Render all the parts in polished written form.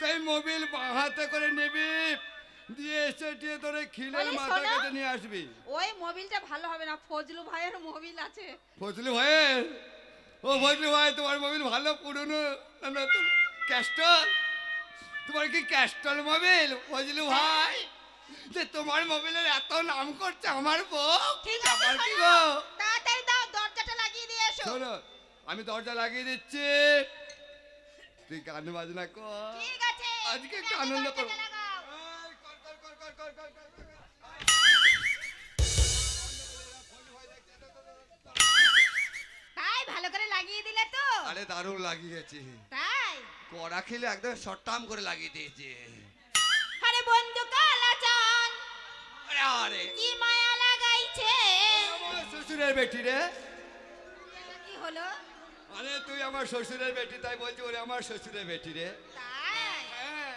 তাই মোবিল হাতে করে নিবি, দিয়ে সেটিয়ে তোরে খিলের মাথা কেটে নিয়ে আসবি। ওই মোবিলটা ভালো হবে না, ফজলু ভাইয়ের মোবিল আছে। ফজলু ভাইয়ের? ও ফজলু ভাই, তোমার মোবিল ভালো পুরনো নতুন ক্যাস্টল? তোমার কি ক্যাস্টল মোবিল ফজলু ভাই? যে তোমার মোবিলের এত নাম করছে আমার বউ। ঠিক আছে, কি গো, তাড়াতাড়ি দাও, দরজাটা লাগিয়ে দিয়ে এসো। শোনো, আমি দরজা লাগিয়ে দিচ্ছি, তুই গান বাজনা কর। ঠিক আছে, আজকে একটু আনন্দ করো। তাই ভালো করে লাগিয়ে দিলে তো? আরে দারুণ লাগিয়েছি। তাই কড়া খেলে একদম শর্টাম করে লাগিয়ে দিয়েছে। আরে বন্ধু কালা চান, আরে আরে কি মায়া লাগাইছে। আমার শ্বশুরের বেটি রে। কি হলো? আরে তুই আমার শ্বশুরের বেটি, তাই বলছি ওরে আমার শ্বশুরের বেটি রে। তাই হ্যাঁ।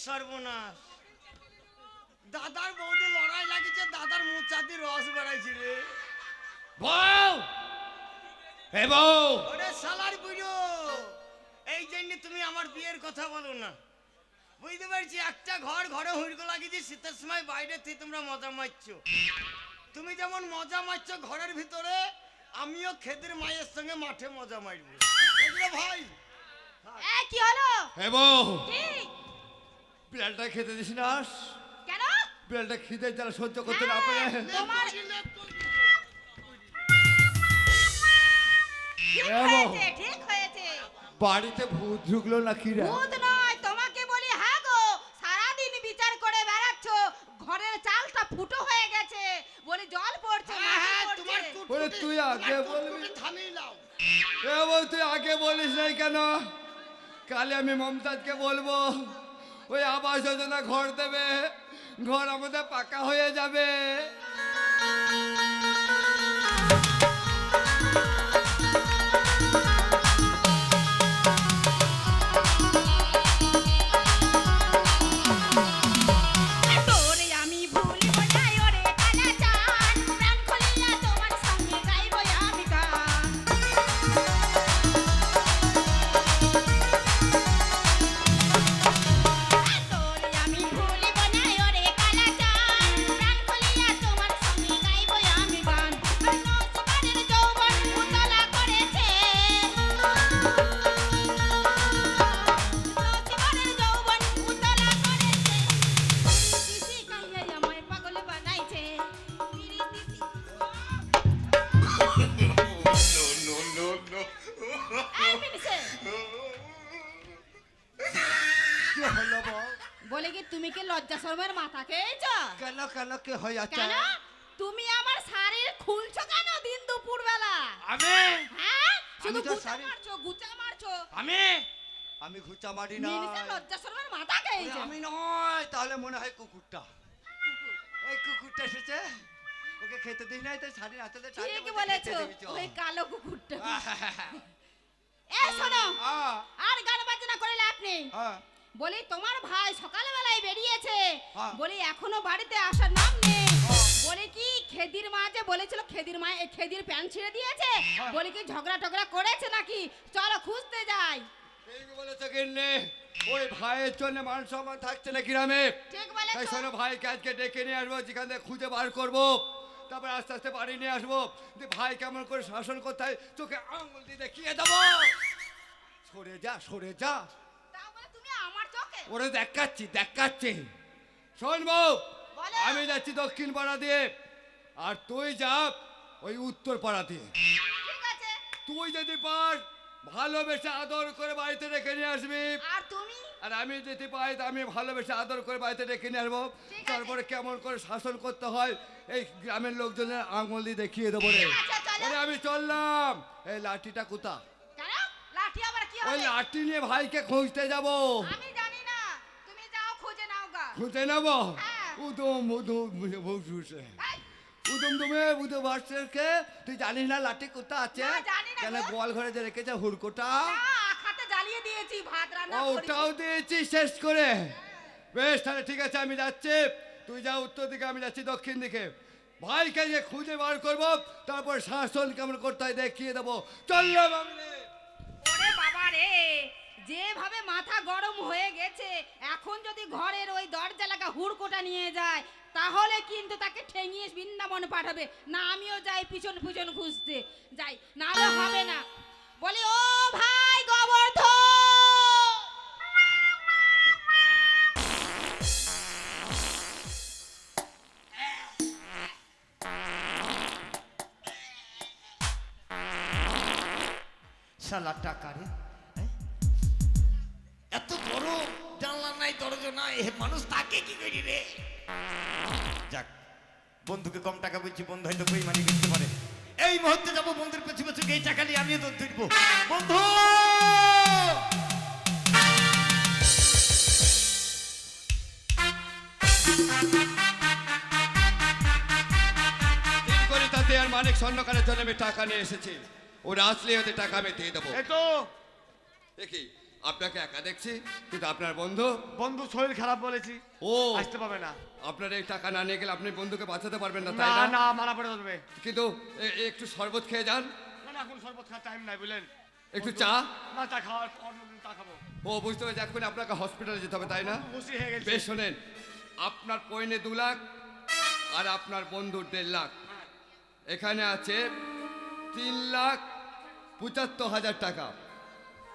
সর্বনাশ, দাদার বৌদি লড়াই লাগিছে, দাদার মুচাতি রস বেড়াইছি রে। বউ, হে বউ, ওরে শালার বুড়ো, এই জন্য তুমি আমার বিয়ের কথা বলো না। বুঝতে পারছি একটা ঘরে হুড়কো লাগিয়েছি, শীতের সময় বাইরে থেকে তোমরা মজা মারছো। তুমি যেমন মজা মারছো ঘরের ভিতরে, আমিও খেদের মায়ের সঙ্গে মাঠে মজা মারবো। ভাই কি হলো? হে বউ, কি? বিড়ালটা খেতে দিস না। কেন? বিড়ালটা খিদে জ্বালা সহ্য করতে না পারে। তোমার ঠিক হয়েছে। বাড়িতে ভূত ঢুকলো নাকি রে? ভূত নয়, তোমাকে বলি। হ্যাঁ গো, সারাদিন বিচার করে বেড়াচ্ছ, ঘরের চালটা ফুটো হয়ে গেছে, বলি জল পড়ছে। ওরে তুই আগে বলবি, থামিয়ে দাও। এ বউ তুই আগে বলিস নাই কেন? কালে আমি মমতাজকে বলবো, ওই আবাস যোজনা ঘর দেবে, ঘর আমাদের পাকা হয়ে যাবে। বলে কি তুমি কি লজ্জা শরমের মাথা খেয়েছো? কেন কেন কে হয়ে যাচ্ছে? কেন তুমি আমার শাড়ি খুলছো কেন দিন দুপুর বেলা? আমি? হ্যাঁ, শুধু আমি তো গুচা শাড়ি- মারছো, গুচা মারছো। আমি ঘুচা মারি না। মিনিসে লজ্জা শরমের মাথা খেয়েছো। তাহলে মনে হয় কুকুরটা। এই কুকুরটা এসেছে, ওকে খেতে দিই নাই, তাই শাড়ির হাতে ঠিক বলেছো, ওই কালো কুকুরটা। এ শোনো, আর গান বাজনা করে লাভ নেই। বলি তোমার ভাই সকালবেলায় বেরিয়েছে, বলি এখনো বাড়িতে আসার নাম নেই। বলে কি খেদির মা যে বলেছিল, খেদির মা খেদির প্যান্ট ছিঁড়ে দিয়েছে, বলে কি ঝগড়া টগড়া করেছে নাকি, চলো খুঁজতে যাই। ঠিক বলেছো গিন্নি, ওই ভাইয়ের জন্য মান সম্মান থাকছে না গ্রামে। ঠিক তাই বলেছো। শোনো, ভাইকে আজকে ডেকে নিয়ে আসবো, যেখান থেকে খুঁজে বার করবো, তারপর আস্তে আস্তে বাড়ি নিয়ে আসবো। যে ভাই কেমন করে শাসন করতে হয় চোখে আঙুল দিয়ে দেখিয়ে দেবো। সরে যা, সরে যা। তাহলে তুমি আমার চোখে ওরে দেখাচ্ছি। শোন বউ, বলো। আমি যাচ্ছি দক্ষিণ পাড়া দিয়ে, আর তুই যা ওই উত্তর পাড়া দিয়ে। ঠিক আছে। তুই যদি পার ভালোবেসে আদর করে বাড়িতে রেখে নিয়ে আসবি, আর তুমি? আর আমি যদি পাই তা আমি ভালোবেসে আদর করে বাড়িতে রেখে নিয়ে আসবো। ঠিক আছে। তারপরে কেমন করে শাসন করতে হয় এই গ্রামের লোকজনের আঙুল দিয়ে দেখিয়ে দেবো রে। আচ্ছা, চলো। ওরে আমি চললাম। এই লাঠিটা কোথা? কেন? লাঠি আবার কি ওই হবে? লাঠি নিয়ে ভাইকে খুঁজতে যাবো। আমি জানি না, তুমি যাও খুঁজে নাও গা। খুঁজে নেবো। হ্যাঁ। উদম বসে এই, উদম তুমি উদম বাসকে তুই জানিস না লাঠি কোথা আছে? না, জানি না কেন গো। গোয়াল ঘরে যে রেখেছে হুড়কোটা? না, আখাতে জ্বালিয়ে দিয়েছি, ভাত রান্না করেছি। ওটাও দিয়েছি শেষ করে। বেশ, তাহলে ঠিক আছে, আমি যাচ্ছি। তুই যা উত্তর দিকে, আমি যাচ্ছি দক্ষিণ দিকে। ভাইকে যে খুঁজে বার করবো, তারপর শাসন কেমন করতে হয় দেখিয়ে দেবো। চললাম আমি রে। ওরে বাবা রে, যেভাবে মাথা গরম হয়ে গেছে, এখন যদি ঘরের ওই দরজা লাগা হুড়কোটা নিয়ে যায়, তাহলে কিন্তু তাকে ঠেঙিয়ে বৃন্দাবন পাঠাবে। না আমিও যাই পিছন পিছন খুঁজতে যাই, নাহলে হবে না। বলি ও ভাই গোবর্ধন, শালা টাকা রে, এত বড় জানলা নাই, দরজা নাই, এ মানুষ তাকে কি করি রে? যাক, বন্ধুকে কম টাকা বলছি, বন্ধু হয়তো বেইমানি করতে পারে। এই মুহূর্তে যাবো বন্ধুর পেছু পেছু, এই টাকা নিয়ে আমিও দৌড় দিবো। বন্ধু! তিন করে তাতে আর মানিক স্বর্ণকারের জন্য আমি টাকা নিয়ে এসেছি। ওরা আসলে ওদের টাকা আমি দিয়ে দেবো। এই তো দেখি আপনাকে একা দেখছি, কিন্তু আপনার বন্ধু। বন্ধু শরীর খারাপ বলেছি, ও, আসতে পাবে না। আপনার এই টাকা না নিয়ে গেলে আপনি বন্ধুকে বাঁচাতে পারবেন না, না তাই না? না, মারা পড়ে যাবে। কিন্তু একটু শরবত খেয়ে যান। না না, এখন শরবত খাওয়ার টাইম নাই, বুঝলেন? একটু বন্ধু- চা। না, চা খাওয়ার অন্যদিন চা খাবো। ও, বুঝতে পেরেছি, এখন আপনাকে হসপিটালে যেতে হবে, তাই না? খুশি হয়ে গেছে। বেশ, শোনেন, আপনার পয়নে 2 লাখ আর আপনার বন্ধুর 1.5 লাখ, এখানে আছে 3,75,000 টাকা।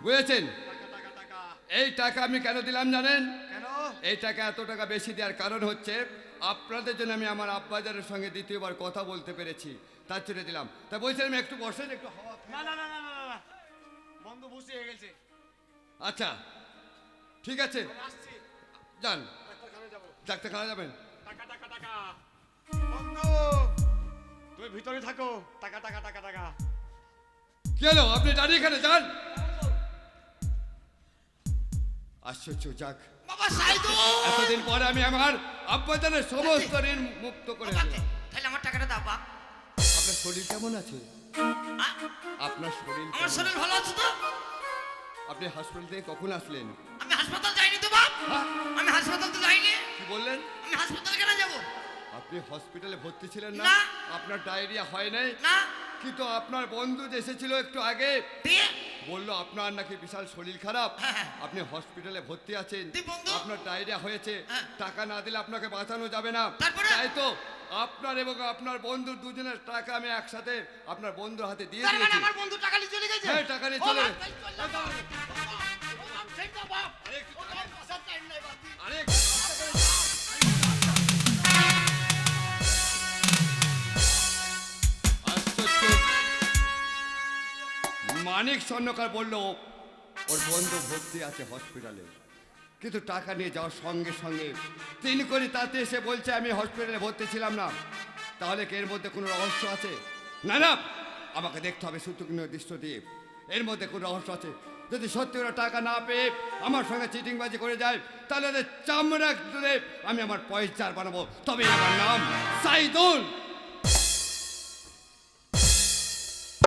বুঝেছেন? টাকা টাকা টাকা। এই টাকা আমি কেন দিলাম জানেন? কেন? এই টাকা এত টাকা বেশি দেওয়ার কারণ হচ্ছে আপনাদের জন্য আমি আমার আব্বাজানের সঙ্গে দ্বিতীয়বার কথা বলতে পেরেছি, তার জন্য দিলাম। তা বলছিলাম একটু বসেন, একটু হাওয়া। না না না না না না, বন্ধু খুশি হয়ে গেছে। আচ্ছা, ঠিক আছে, আসছি, যান। ডাক্তারখানায় যাবো। ডাক্তারখানা যাবেন? টাকা টাকা টাকা। বন্ধু তুমি ভিতরে থাকো, টাকা টাকা টাকা টাকা। কি হলো, আপনি দাঁড়িয়ে এখানে যান। আশ্চর্য, যাক, বাবা সাইদু! এতদিন পরে আমি আমার আব্বাজানের সমস্ত ঋণ মুক্ত করে দিলাম। তাহলে আমার টাকাটা দাও বাপ। আপনার শরীর কেমন আছে? আপনার শরীর আমার কেমন? শরীর ভালো আছে তো? আপনি হাসপাতাল থেকে কখন আসলেন? আমি হাসপাতাল যাইনি তো বাপ। হ্যাঁ? আমি হাসপাতাল তো যাইনি। কি বললেন? আমি হাসপাতালে কেন যাব? আপনি হসপিটালে ভর্তি ছিলেন না? না। আপনার ডায়রিয়া হয় নাই? না। কিন্তু আপনার বন্ধু যে এসেছিল একটু আগে, দিয়ে বললো আপনার নাকি বিশাল শরীর খারাপ, হ্যাঁ। আপনি হসপিটালে ভর্তি আছেন, দি বন্ধু। আপনার ডায়রিয়া হয়েছে, হ্যাঁ। টাকা না দিলে আপনাকে বাঁচানো যাবে না। তারপরে? তাই তো আপনার এবং আপনার বন্ধুর দুজনের টাকা আমি একসাথে আপনার বন্ধুর হাতে দিয়ে তার মানে দিয়েছি। আমার বন্ধু টাকা নিয়ে চলে গেছে? হ্যাঁ, টাকা নিয়ে ও চলে বাপ, গেছে। তাই চললাম বাপ। ও বাপ, সেই তো বাপ। আরেকটু ও বাপ, বাসার টাইম নাই বাপ। আরে, আশ্চর্য। মানিক স্বর্ণকার বললো ওর বন্ধু ভর্তি আছে হসপিটালে, কিন্তু টাকা নিয়ে যাওয়ার সঙ্গে সঙ্গে 3 কোটি তাতে এসে বলছে আমি হসপিটালে ভর্তি ছিলাম না। তাহলে কি এর মধ্যে কোনো রহস্য আছে? না না, আমাকে দেখতে হবে সূত্রহীন দৃশ্য দিয়ে, এর মধ্যে কোনো রহস্য আছে। যদি সত্যি ওরা টাকা না পেয়ে আমার সঙ্গে চিটিংবাজি করে যায়, তাহলে ওদের চামড়া তুলে আমি আমার পয়সার বানাবো। তবে আমার নাম সাইদুল।